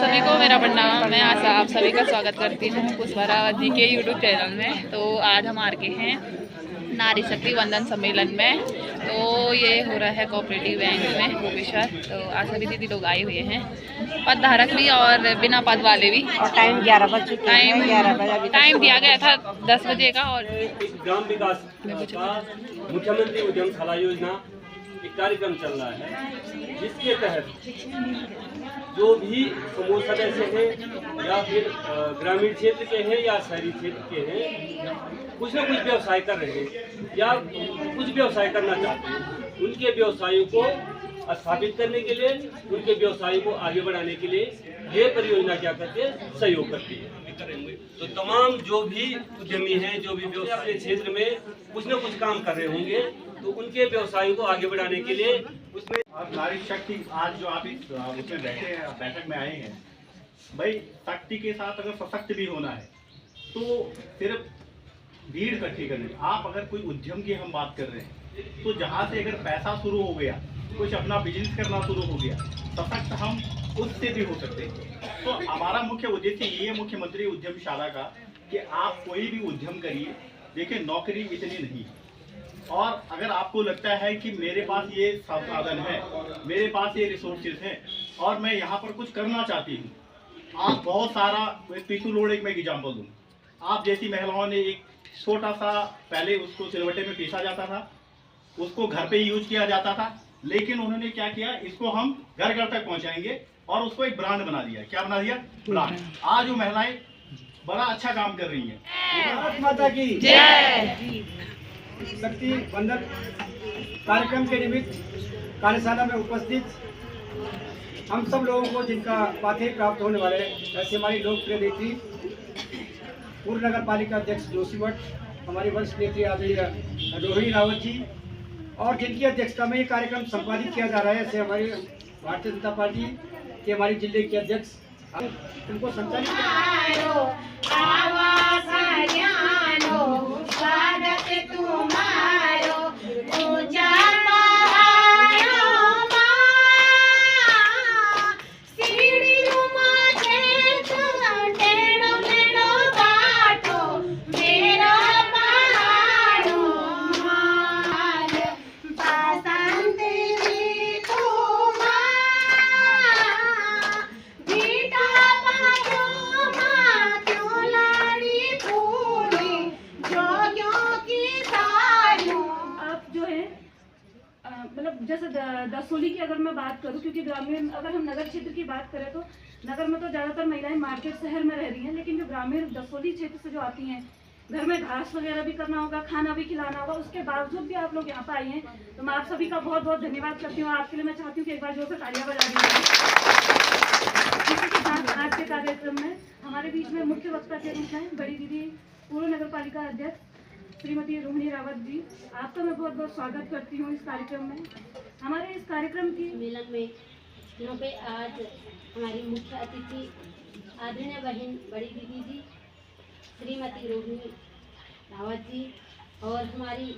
सभी को मेरा प्रणाम। मैं आशा आप सभी का स्वागत करती हूँ पुष्पा रावत जी के यूट्यूब चैनल में। तो आज हम आ गए हैं नारी शक्ति वंदन सम्मेलन में। तो ये हो रहा है कोऑपरेटिव बैंक में भुवनेश्वर। तो आज सभी दीदी लोग आए हुए हैं, पद धारक भी और बिना पद वाले भी। और टाइम 11 बज चुके हैं। 11 बजे टाइम दिया गया था 10 बजे का। और ग्राम विकास का मुख्यमंत्री उद्यमशाला योजना एक कार्यक्रम चल रहा है, जिसके तहत जो भी समूह सदस्य हैं या फिर ग्रामीण क्षेत्र के हैं या शहरी क्षेत्र के हैं, कुछ न कुछ व्यवसाय कर रहे हैं या कुछ व्यवसाय करना चाहते हैं, उनके व्यवसायों को स्थापित करने के लिए, उनके व्यवसायों को आगे बढ़ाने के लिए ये परियोजना क्या करती है, सहयोग करती है। तो तमाम जो भी उद्यमी हैं, जो भी व्यवसाय क्षेत्र में कुछ न कुछ काम कर रहे होंगे, तो उनके व्यवसायों को आगे बढ़ाने के लिए उसमें नारी शक्ति आज जो आप उसमें बैठे हैं, बैठक में आए हैं, भाई शक्ति के साथ अगर सशक्त भी होना है तो सिर्फ भीड़ इकट्ठी करनी। आप अगर कोई उद्यम की हम बात कर रहे हैं तो जहाँ से अगर पैसा शुरू हो गया, कुछ अपना बिजनेस करना शुरू हो गया, सशक्त हम उससे भी हो सकते हैं। तो हमारा मुख्य उद्देश्य ये है मुख्यमंत्री उद्यमशाला का कि आप कोई भी उद्यम करिए। देखिए, नौकरी इतनी नहीं, और अगर आपको लगता है कि मेरे पास ये संसाधन है, मेरे पास ये रिसोर्सेज हैं और मैं यहाँ पर कुछ करना चाहती हूँ, आप बहुत सारा पीछू लोड एक मैं एग्जाम्पल दूँ। आप जैसी महिलाओं ने एक छोटा सा, पहले उसको सिलवट्टे में पीसा जाता था, उसको घर पे यूज किया जाता था, लेकिन उन्होंने क्या किया, इसको हम घर घर तक पहुँचाएंगे और उसको एक ब्रांड बना दिया। क्या बना दिया? ब्रांड। आज वो महिलाएं बड़ा अच्छा काम कर रही हैं। भारत माता की जय। शक्ति वंदन कार्यक्रम के निमित्त कार्यशाला में उपस्थित हम सब लोगों को, जिनका पाथे प्राप्त होने वाले, ऐसे हमारी लोकप्रिय नेत्री पूर्व नगर पालिका अध्यक्ष जोशीमठ, हमारी वरिष्ठ नेत्री आदरणीय रोहिणी रावत जी, और जिनकी अध्यक्षता में ये कार्यक्रम संपादित किया जा रहा है, ऐसे हमारी भारतीय जनता पार्टी के हमारी जिले के अध्यक्ष, उनको संचालित मतलब जैसे दसोली की अगर मैं बात करूं, क्योंकि ग्रामीण, अगर हम नगर क्षेत्र की बात करें तो नगर में तो ज़्यादातर महिलाएं मार्केट शहर में रह रही हैं, लेकिन जो ग्रामीण दसोली क्षेत्र से जो आती हैं, घर में घास वगैरह भी करना होगा, खाना भी खिलाना होगा, उसके बावजूद भी आप लोग यहाँ पर आई हैं, तो मैं आप सभी का बहुत बहुत धन्यवाद करती हूँ। आपके लिए मैं चाहती हूँ कि एक बार जोर से तालियां बजा दीजिए। इसी के साथ आज के कार्यक्रम में हमारे बीच में मुख्य वक्ता के रूप में बड़ी दीदी पूर्व नगर पालिका अध्यक्ष श्रीमती रोहिणी रावत जी, आपका मैं बहुत बहुत स्वागत करती हूँ इस कार्यक्रम में। हमारे इस कार्यक्रम की सम्मेलन में यहाँ पे आज हमारी मुख्य अतिथि आदरणीय बहन बड़ी दीदी जी श्रीमती रोहिणी रावत जी, और हमारी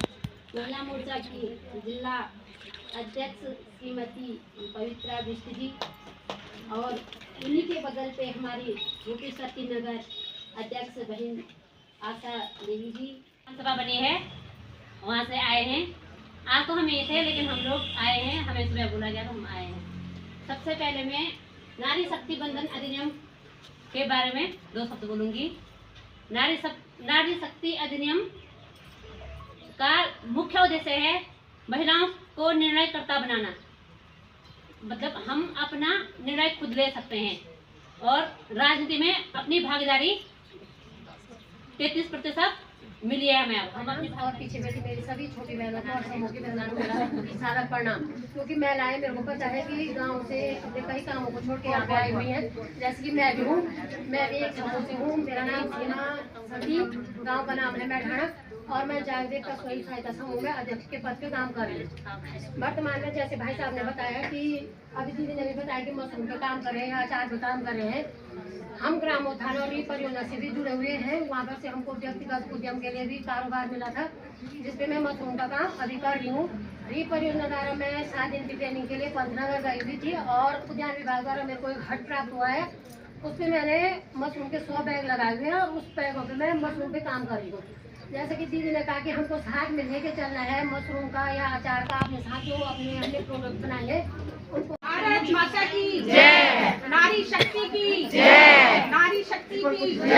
महिला मोर्चा की जिला अध्यक्ष श्रीमती पवित्रा बिष्ट जी, और उन्हीं के बगल पे हमारी भुवनेश्वर नगर अध्यक्ष बहन आशा देवी जी सभा बनी है, वहाँ से आए हैं। आज तो हम ये थे, लेकिन हम लोग आए हैं, हमें सुबह बोला गया तो हम आए हैं। सबसे पहले मैं नारी शक्ति वंदन अधिनियम के बारे में 2 शब्द बोलूँगी। नारी शक्ति अधिनियम का मुख्य उद्देश्य है महिलाओं को निर्णयकर्ता बनाना, मतलब हम अपना निर्णय खुद ले सकते हैं और राजनीति में अपनी भागीदारी 33% मिली है हमें। अब हम और पीछे बैठी मेरी सभी छोटी बहनों को और समूह की बहनों को मेरा सारा प्रणाम, क्योंकि महिलाएं मेरे को पता है कि गांव से अपने कई कामों को छोड़ के यहाँ पे आई हुई हैं, जैसे कि मैं भी हूँ। मैं भी एक समूह से हूँ, मेरा नाम सीमा सती, गाँव का नाम है मैठाणक, और मैं जागदेव का स्वयं सहायता समूह में अध्यक्ष के पद पे काम कर रही हूँ। वर्तमान में जैसे भाई साहब ने बताया कि अभी दीदी ने भी बताया कि मशरूम पे काम कर रहे हैं, अचार पे काम कर रहे हैं। हम ग्रामोत्थान और ई परियोजना से भी जुड़े हुए हैं। वहाँ पर से हमको व्यक्तिगत उद्यम के लिए भी कारोबार मिला था, जिसपे मैं मशरूम का काम अभी कर रही हूँ। री परियोजना द्वारा मैं 7 दिन की ट्रेनिंग के लिए पंतनगर गई हुई थी और उद्यान विभाग द्वारा मेरे को एक हट प्राप्त हुआ है। उस पर मैंने मशरूम के 100 बैग लगाए हुए हैं और उस बैगों पे मैं मशरूम पे काम कर रही हूँ। जैसे कि दीदी ने कहा कि हमको साथ में लेके चलना है मशरूम का या अचार का, अपने साथ जो अपने प्रोडक्ट बनाएंगे उनको। भारत माता की जय, नारी शक्ति की जय, नारी शक्ति की जय।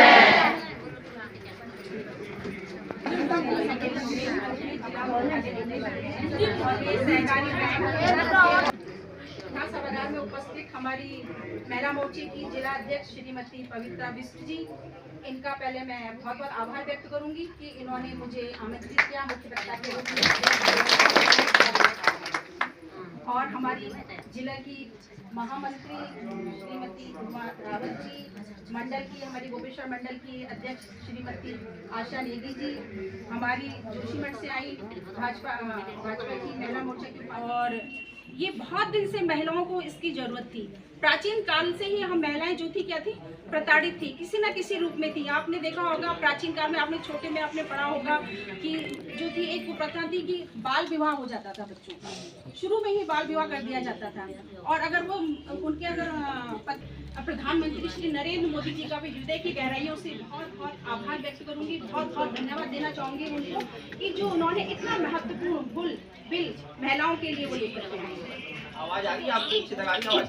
सभागार में उपस्थित हमारी महिला मोर्चे की जिला अध्यक्ष श्रीमती पवित्रा बिष्ट जी, इनका पहले मैं बहुत बहुत आभार व्यक्त करूंगी कि इन्होंने मुझे आमंत्रित किया मुख्य वक्ता के रूप में। और हमारी जिला की महामंत्री श्रीमती उमा रावत जी, मंडल की हमारी गोपेश्वर मंडल की अध्यक्ष श्रीमती आशा नेगी जी, हमारी जोशीमठ से आई भाजपा की महिला मोर्चा की। और ये बहुत दिन से महिलाओं को इसकी जरूरत थी। प्राचीन काल से ही हम महिलाएं जो थी क्या थी, प्रताड़ित थी, किसी न किसी रूप में थी। आपने देखा होगा प्राचीन काल में, आपने छोटे में आपने पढ़ा होगा कि जो थी एक कुप्रथा थी कि बाल विवाह हो जाता था बच्चों का, शुरू में ही बाल विवाह कर दिया जाता था। और अगर वो उनके प्रधानमंत्री श्री नरेंद्र मोदी जी का भी हृदय की गहराइयों से बहुत बहुत आभार व्यक्त करूंगी, बहुत बहुत धन्यवाद देना चाहूँगी उनको कि जो उन्होंने इतना महत्वपूर्ण बिल महिलाओं के लिए वो लेकर के आए। आवाज आ रही है आपको? पीछे तक आ रही है आवाज?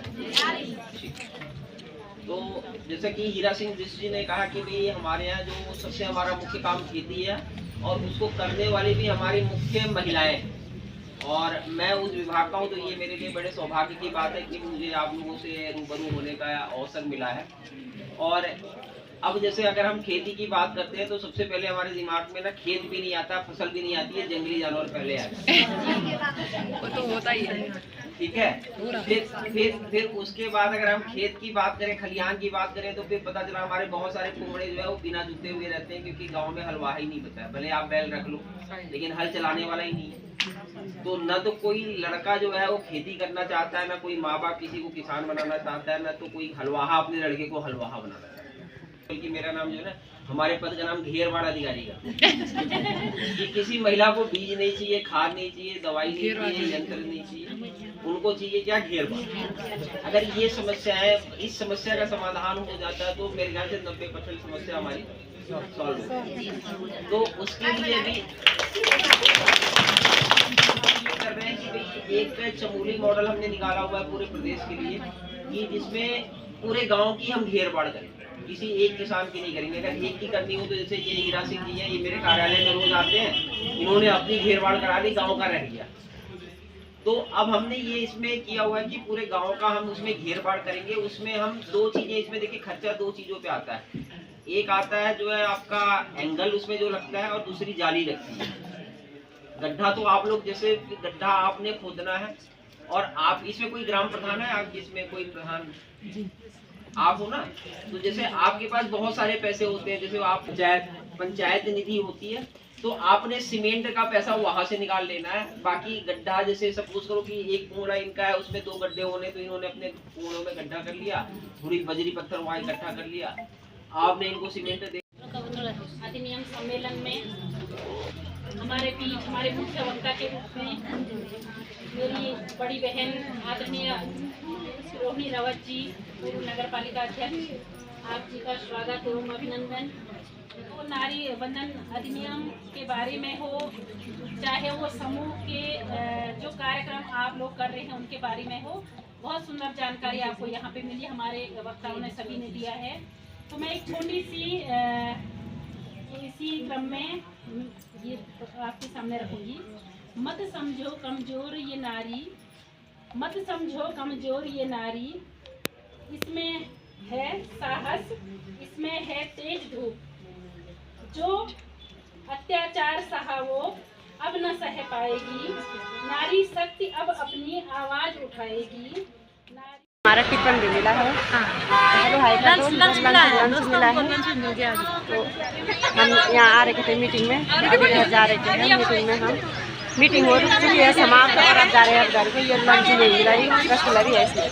तो जैसे कि हीरा सिंह बिष्ट जी ने कहा कि भाई हमारे यहाँ जो सबसे हमारा मुख्य काम खेती है और उसको करने वाली भी हमारी मुख्य महिलाएं, और मैं उस विभाग का हूँ, तो ये मेरे लिए बड़े सौभाग्य की बात है कि मुझे आप लोगों से रूबरू होने का अवसर मिला है। और अब जैसे अगर हम खेती की बात करते हैं तो सबसे पहले हमारे दिमाग में ना खेत भी नहीं आता, फसल भी नहीं आती है, जंगली जानवर पहले आते हैं। वो तो होता ही है, ठीक है। फिर उसके बाद अगर हम खेत की बात करें, खलिहान की बात करें, तो फिर पता चला हमारे बहुत सारे कुमड़े जो है वो बिना जुते हुए रहते हैं, क्योंकि गांव में हलवा ही नहीं बचा है। भले आप बैल रख लो लेकिन हल चलाने वाला ही नहीं है। तो न तो कोई लड़का जो है वो खेती करना चाहता है, ना कोई माँ बाप किसी को किसान बनाना चाहता है, ना तो कोई हलवाहा अपने लड़के को हलवाहा बनाना चाहता है। बल्कि मेरा नाम जो है ना, हमारे पद का नाम घेरबाड़ अधिकारी का। कि किसी महिला को बीज नहीं चाहिए, खाद नहीं चाहिए, दवाई नहीं चाहिए, यंत्र नहीं चाहिए, उनको चाहिए क्या? घेरबाड़। अगर ये समस्या है, इस समस्या का समाधान हो जाता है तो मेरे ख्याल से 90% समस्या हमारी सॉल्व हो। तो उसके लिए भी कर रहे हैं कि भाई एक चमोली मॉडल हमने निकाला हुआ है पूरे प्रदेश के लिए, कि जिसमें पूरे गांव की हम घेरबाड़ करें, किसी एक किसान की नहीं करेंगे। अगर एक की करनी हो तो जैसे ये हीरा सिंह जी हैं, ये मेरे कार्यालय में रोज आते हैं, इन्होंने अपनी घेरबाड़ करा दी, गांव का रह गया। तो अब हमने ये इसमें किया हुआ है कि पूरे गांव का हम उसमें घेरबाड़ करेंगे। उसमें हम 2 चीजें, इसमें देखिए खर्चा 2 चीजों पे आता है। एक आता है जो है आपका एंगल उसमें जो लगता है, और दूसरी जाली लगती है। गड्ढा तो आप लोग, जैसे गड्ढा आपने खोदना है, और आप इसमें कोई ग्राम प्रधान है, आप इसमें कोई प्रधान आप हो ना, तो जैसे आपके पास बहुत सारे पैसे होते हैं, जैसे आप पंचायत निधि होती है, तो आपने सीमेंट का पैसा वहां से निकाल लेना है। बाकी गड्ढा, जैसे सपोज करो कि एक कुंडा इनका है, उसमें 2 गड्ढे होने, तो इन्होंने अपने कुंडों में गड्ढा कर लिया, थोड़ी बजरी पत्थर वहां इकट्ठा कर लिया, आपने इनको सीमेंट दे। अधिनियम सम्मेलन में हमारे बीच हमारे मुख्य वक्ता के रूप में मेरी बड़ी बहन आदरणीय रोहिणी रावत जी, पूर्व नगर पालिका अध्यक्ष, आप जी का स्वागत एवं अभिनंदन। तो नारी बंधन अधिनियम के बारे में हो, चाहे वो समूह के जो कार्यक्रम आप लोग कर रहे हैं उनके बारे में हो, बहुत सुंदर जानकारी आपको यहाँ पे मिली, हमारे वक्ताओं ने सभी ने दिया है। तो मैं एक छोटी सी इसी क्रम में ये आपके सामने रखूंगी। मत समझो कमजोर ये नारी, मत समझो कमजोर ये नारी, इसमें है साहस, इसमें है तेज धूप, जो अत्याचार सहा वो अब न सह पाएगी, नारी शक्ति अब अपनी आवाज उठाएगी। हमारा टिफिन भी मिला है, लंच मिला है, तो हम यहाँ आ रहे थे मीटिंग में, अभी घर जा रहे थे मीटिंग में। हम मीटिंग हो चुकी है समाप्त, और अब जा रहे हैं अब घर को। ये लंच नहीं मिला, रसगुल्ला भी है इसमें।